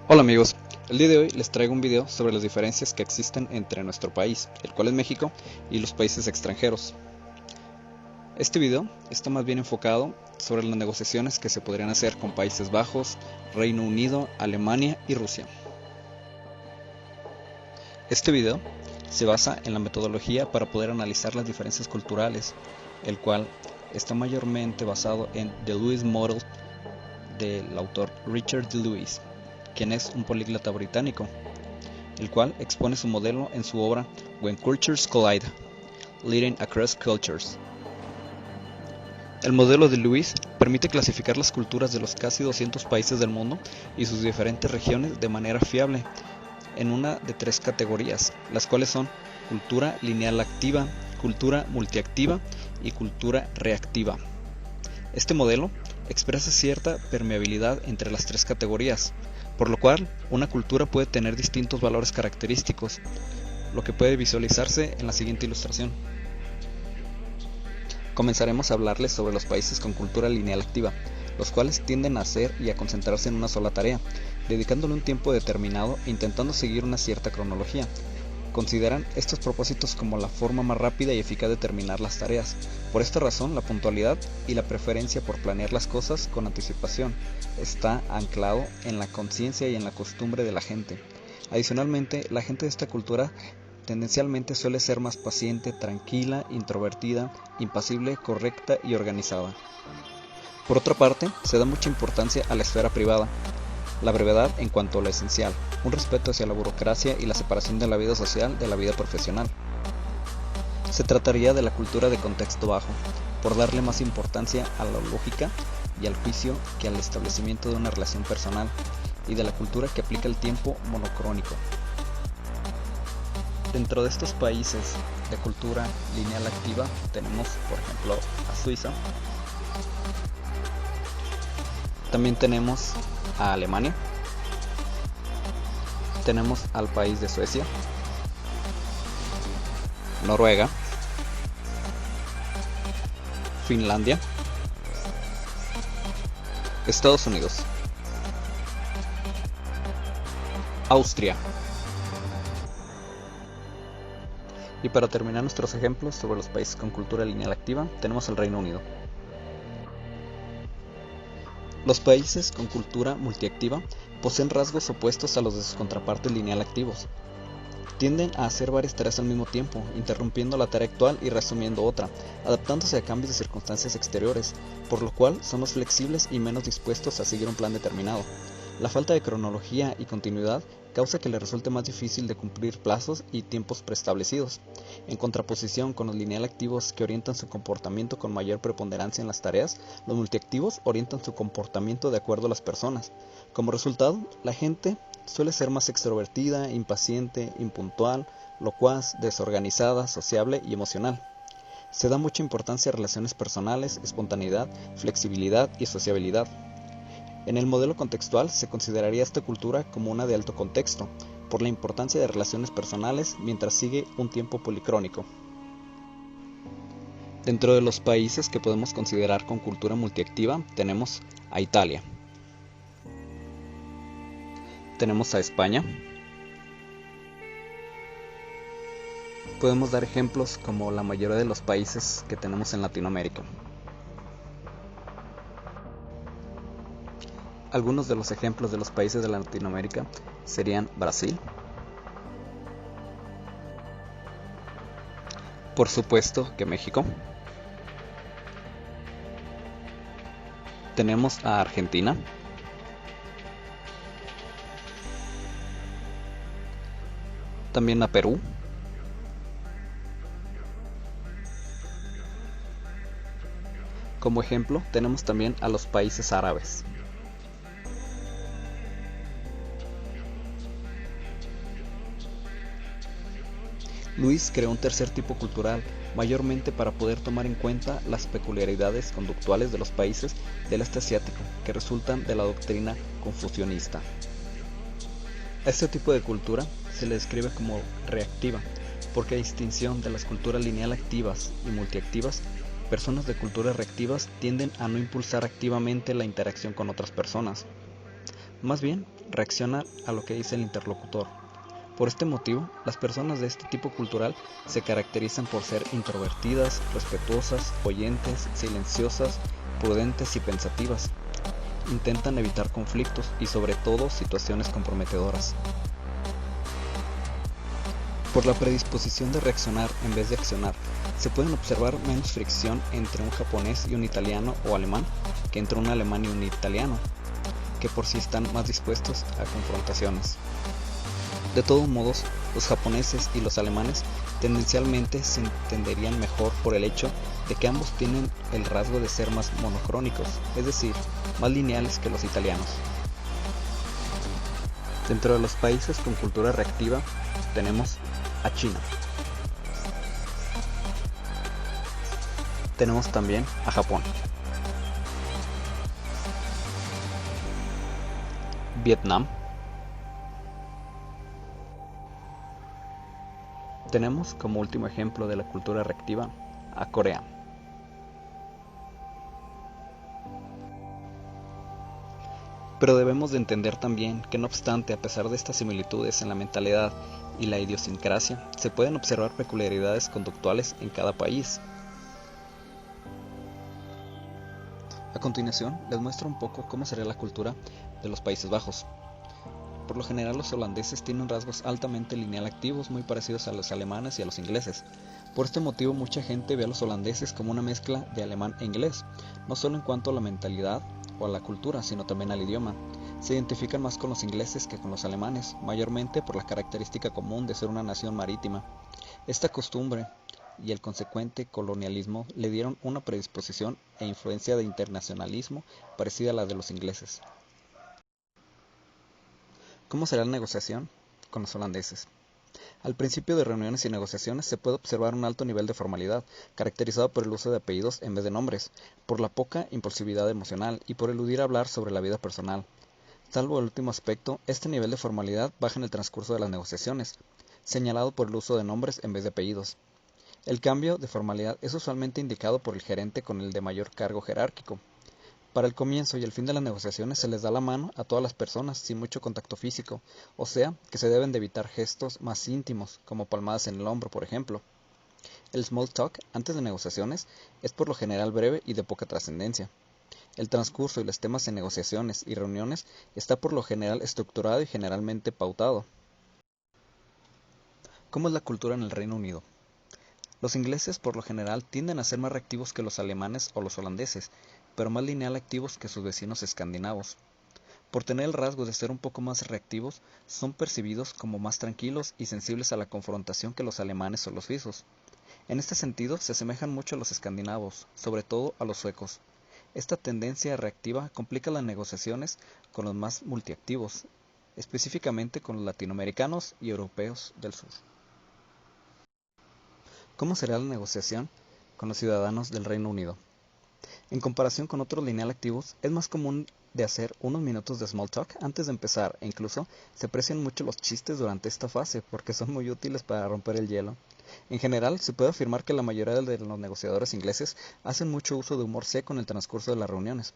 Hola amigos, el día de hoy les traigo un video sobre las diferencias que existen entre nuestro país, el cual es México, y los países extranjeros. Este video está más bien enfocado sobre las negociaciones que se podrían hacer con Países Bajos, Reino Unido, Alemania y Rusia. Este video se basa en la metodología para poder analizar las diferencias culturales, el cual está mayormente basado en The Lewis Model del autor Richard D. Lewis, quien es un políglota británico, el cual expone su modelo en su obra When Cultures Collide, Leading Across Cultures. El modelo de Lewis permite clasificar las culturas de los casi 200 países del mundo y sus diferentes regiones de manera fiable en una de tres categorías, las cuales son cultura lineal activa, cultura multiactiva y cultura reactiva. Este modelo expresa cierta permeabilidad entre las tres categorías, por lo cual una cultura puede tener distintos valores característicos, lo que puede visualizarse en la siguiente ilustración. Comenzaremos a hablarles sobre los países con cultura lineal activa, los cuales tienden a hacer y a concentrarse en una sola tarea, dedicándole un tiempo determinado e intentando seguir una cierta cronología. Consideran estos propósitos como la forma más rápida y eficaz de terminar las tareas. Por esta razón, la puntualidad y la preferencia por planear las cosas con anticipación está anclado en la conciencia y en la costumbre de la gente. Adicionalmente, la gente de esta cultura tendencialmente suele ser más paciente, tranquila, introvertida, impasible, correcta y organizada. Por otra parte, se da mucha importancia a la esfera privada, la brevedad en cuanto a lo esencial, un respeto hacia la burocracia y la separación de la vida social de la vida profesional. Se trataría de la cultura de contexto bajo, por darle más importancia a la lógica y al juicio que al establecimiento de una relación personal, y de la cultura que aplica el tiempo monocrónico. Dentro de estos países de cultura lineal activa tenemos, por ejemplo, a Suiza. También tenemos a Alemania. Tenemos al país de Suecia, Noruega, Finlandia, Estados Unidos, Austria. Y para terminar nuestros ejemplos sobre los países con cultura lineal activa, tenemos el Reino Unido. Los países con cultura multiactiva poseen rasgos opuestos a los de sus contrapartes lineal activos. Tienden a hacer varias tareas al mismo tiempo, interrumpiendo la tarea actual y reasumiendo otra, adaptándose a cambios de circunstancias exteriores, por lo cual son más flexibles y menos dispuestos a seguir un plan determinado. La falta de cronología y continuidad causa que les resulte más difícil de cumplir plazos y tiempos preestablecidos, en contraposición con los lineal activos que orientan su comportamiento con mayor preponderancia en las tareas. Los multiactivos orientan su comportamiento de acuerdo a las personas. Como resultado, la gente suele ser más extrovertida, impaciente, impuntual, locuaz, desorganizada, sociable y emocional. Se da mucha importancia a relaciones personales, espontaneidad, flexibilidad y sociabilidad. En el modelo contextual se consideraría esta cultura como una de alto contexto, por la importancia de relaciones personales mientras sigue un tiempo policrónico. Dentro de los países que podemos considerar con cultura multiactiva tenemos a Italia, tenemos a España. Podemos dar ejemplos como la mayoría de los países que tenemos en Latinoamérica. Algunos de los ejemplos de los países de Latinoamérica serían Brasil, por supuesto que México, tenemos a Argentina, también a Perú, como ejemplo tenemos también a los países árabes. Lewis creó un tercer tipo cultural, mayormente para poder tomar en cuenta las peculiaridades conductuales de los países del este asiático, que resultan de la doctrina confucionista. A este tipo de cultura se le describe como reactiva, porque a distinción de las culturas lineal activas y multiactivas, personas de culturas reactivas tienden a no impulsar activamente la interacción con otras personas. Más bien, reaccionan a lo que dice el interlocutor. Por este motivo, las personas de este tipo cultural se caracterizan por ser introvertidas, respetuosas, oyentes, silenciosas, prudentes y pensativas. Intentan evitar conflictos y sobre todo situaciones comprometedoras. Por la predisposición de reaccionar en vez de accionar, se pueden observar menos fricción entre un japonés y un italiano o alemán que entre un alemán y un italiano, que por sí están más dispuestos a confrontaciones. De todos modos, los japoneses y los alemanes tendencialmente se entenderían mejor por el hecho de que ambos tienen el rasgo de ser más monocrónicos, es decir, más lineales que los italianos. Dentro de los países con cultura reactiva tenemos a China. Tenemos también a Japón, Vietnam. Tenemos como último ejemplo de la cultura reactiva a Corea. Pero debemos de entender también que no obstante, a pesar de estas similitudes en la mentalidad y la idiosincrasia, se pueden observar peculiaridades conductuales en cada país. A continuación, les muestro un poco cómo sería la cultura de los Países Bajos. Por lo general, los holandeses tienen rasgos altamente lineal activos muy parecidos a los alemanes y a los ingleses. Por este motivo, mucha gente ve a los holandeses como una mezcla de alemán e inglés, no solo en cuanto a la mentalidad o a la cultura, sino también al idioma. Se identifican más con los ingleses que con los alemanes, mayormente por la característica común de ser una nación marítima. Esta costumbre y el consecuente colonialismo le dieron una predisposición e influencia de internacionalismo parecida a la de los ingleses. ¿Cómo será la negociación con los holandeses? Al principio de reuniones y negociaciones se puede observar un alto nivel de formalidad, caracterizado por el uso de apellidos en vez de nombres, por la poca impulsividad emocional y por eludir hablar sobre la vida personal. Salvo el último aspecto, este nivel de formalidad baja en el transcurso de las negociaciones, señalado por el uso de nombres en vez de apellidos. El cambio de formalidad es usualmente indicado por el gerente con el de mayor cargo jerárquico. Para el comienzo y el fin de las negociaciones se les da la mano a todas las personas sin mucho contacto físico, o sea, que se deben de evitar gestos más íntimos, como palmadas en el hombro, por ejemplo. El small talk antes de negociaciones es por lo general breve y de poca trascendencia. El transcurso y los temas en negociaciones y reuniones está por lo general estructurado y generalmente pautado. ¿Cómo es la cultura en el Reino Unido? Los ingleses por lo general tienden a ser más reactivos que los alemanes o los holandeses, pero más lineal activos que sus vecinos escandinavos. Por tener el rasgo de ser un poco más reactivos, son percibidos como más tranquilos y sensibles a la confrontación que los alemanes o los suizos. En este sentido, se asemejan mucho a los escandinavos, sobre todo a los suecos. Esta tendencia reactiva complica las negociaciones con los más multiactivos, específicamente con los latinoamericanos y europeos del sur. ¿Cómo será la negociación con los ciudadanos del Reino Unido? En comparación con otros lineal activos, es más común de hacer unos minutos de small talk antes de empezar e incluso se aprecian mucho los chistes durante esta fase porque son muy útiles para romper el hielo. En general, se puede afirmar que la mayoría de los negociadores ingleses hacen mucho uso de humor seco en el transcurso de las reuniones.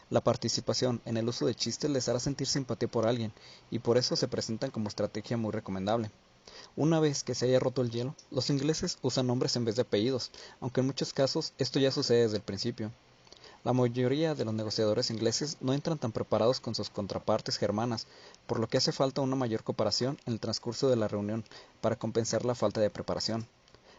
La participación en el uso de chistes les hará sentir simpatía por alguien y por eso se presentan como estrategia muy recomendable. Una vez que se haya roto el hielo, los ingleses usan nombres en vez de apellidos, aunque en muchos casos esto ya sucede desde el principio. La mayoría de los negociadores ingleses no entran tan preparados con sus contrapartes germanas, por lo que hace falta una mayor cooperación en el transcurso de la reunión para compensar la falta de preparación.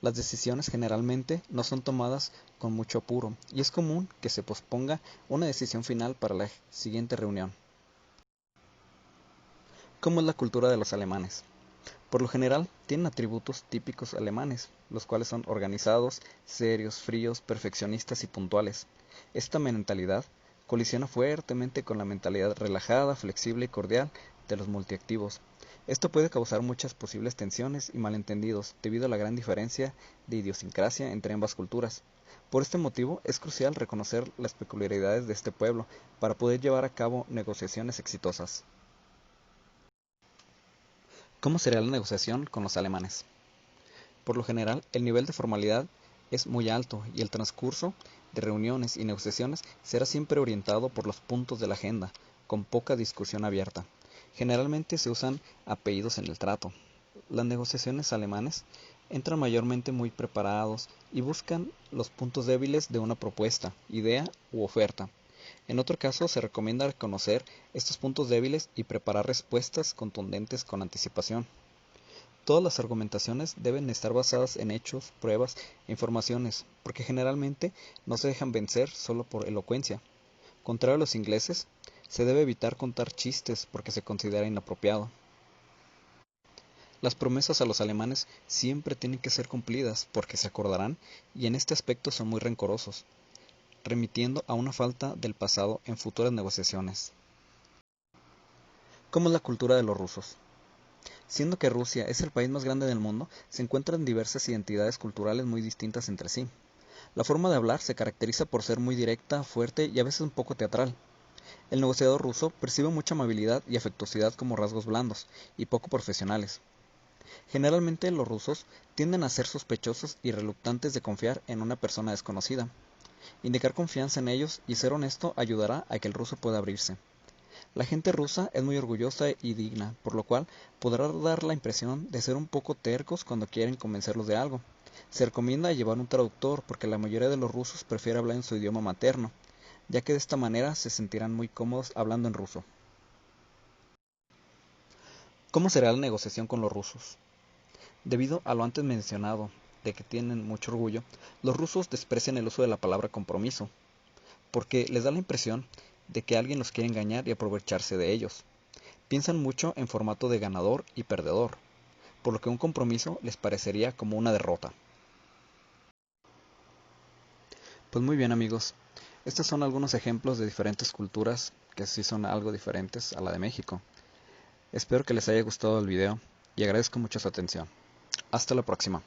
Las decisiones generalmente no son tomadas con mucho apuro y es común que se posponga una decisión final para la siguiente reunión. ¿Cómo es la cultura de los alemanes? Por lo general, tienen atributos típicos alemanes, los cuales son organizados, serios, fríos, perfeccionistas y puntuales. Esta mentalidad colisiona fuertemente con la mentalidad relajada, flexible y cordial de los multiactivos. Esto puede causar muchas posibles tensiones y malentendidos debido a la gran diferencia de idiosincrasia entre ambas culturas. Por este motivo, es crucial reconocer las peculiaridades de este pueblo para poder llevar a cabo negociaciones exitosas. ¿Cómo será la negociación con los alemanes? Por lo general, el nivel de formalidad es muy alto y el transcurso de reuniones y negociaciones será siempre orientado por los puntos de la agenda, con poca discusión abierta. Generalmente se usan apellidos en el trato. Las negociaciones alemanes entran mayormente muy preparados y buscan los puntos débiles de una propuesta, idea u oferta. En otro caso, se recomienda reconocer estos puntos débiles y preparar respuestas contundentes con anticipación. Todas las argumentaciones deben estar basadas en hechos, pruebas e informaciones, porque generalmente no se dejan vencer solo por elocuencia. Contrario a los ingleses, se debe evitar contar chistes porque se considera inapropiado. Las promesas a los alemanes siempre tienen que ser cumplidas porque se acordarán y en este aspecto son muy rencorosos, remitiendo a una falta del pasado en futuras negociaciones. ¿Cómo es la cultura de los rusos? Siendo que Rusia es el país más grande del mundo, se encuentran diversas identidades culturales muy distintas entre sí. La forma de hablar se caracteriza por ser muy directa, fuerte y a veces un poco teatral. El negociador ruso percibe mucha amabilidad y afectuosidad como rasgos blandos y poco profesionales. Generalmente los rusos tienden a ser sospechosos y reluctantes de confiar en una persona desconocida. Indicar confianza en ellos y ser honesto ayudará a que el ruso pueda abrirse. La gente rusa es muy orgullosa y digna, por lo cual podrá dar la impresión de ser un poco tercos cuando quieren convencerlos de algo. Se recomienda llevar un traductor porque la mayoría de los rusos prefiere hablar en su idioma materno, ya que de esta manera se sentirán muy cómodos hablando en ruso. ¿Cómo será la negociación con los rusos? Debido a lo antes mencionado, de que tienen mucho orgullo, los rusos desprecian el uso de la palabra compromiso, porque les da la impresión de que alguien los quiere engañar y aprovecharse de ellos. Piensan mucho en formato de ganador y perdedor, por lo que un compromiso les parecería como una derrota. Pues muy bien amigos, estos son algunos ejemplos de diferentes culturas que sí son algo diferentes a la de México. Espero que les haya gustado el video y agradezco mucho su atención. Hasta la próxima.